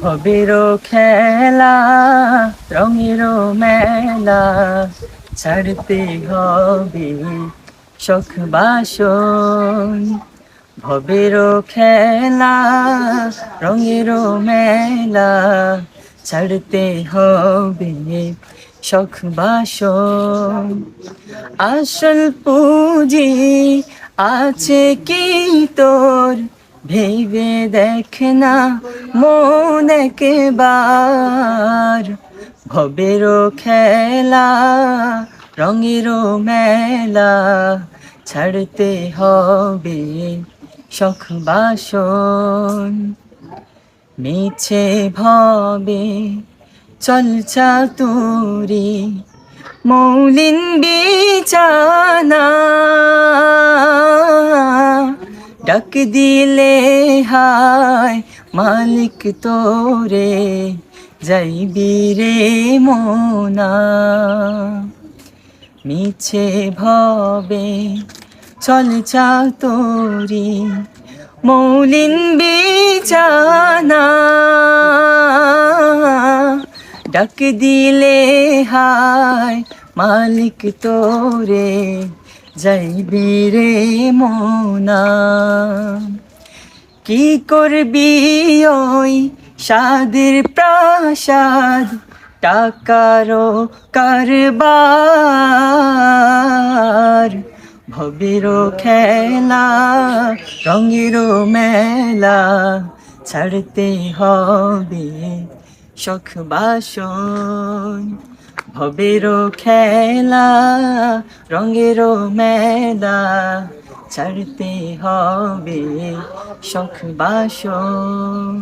হবেরও খেলা, রঙেরও মেলা, ছাড়তে হবে শখ বাসন। ভবেরও খেলা, রঙেরও মেলা, ছাড়তে হবে শখ বাসন। আসল পুঁজি আছে কি তোর, ভেবে দেখ না মন একবার। ভবেরও খেলা, রঙেরও মেলা, ছাড়তে হবে শখ বাসন। মিছে ভবে চল চাতুরি, মৌলিন বিছানা, ডাক দিলে হায় মালিক তোরে, যাইবি রে মোনা। মিছে ভবে চল চাতুরি, মৌলিন বিছানা, ডাক দিলে হায় মালিক তোরে, যাইবি রে মোনা। কি করবি ওই সাদের প্রাসাদ, টাকারও কারবার। ভবেরও খেলা, রঙেরও মেলা, ছাড়তে হবে শখ বাসন। ভবেরও খেলা, রঙেরও মেলা, ছাড়তে হবে শখ বাসন।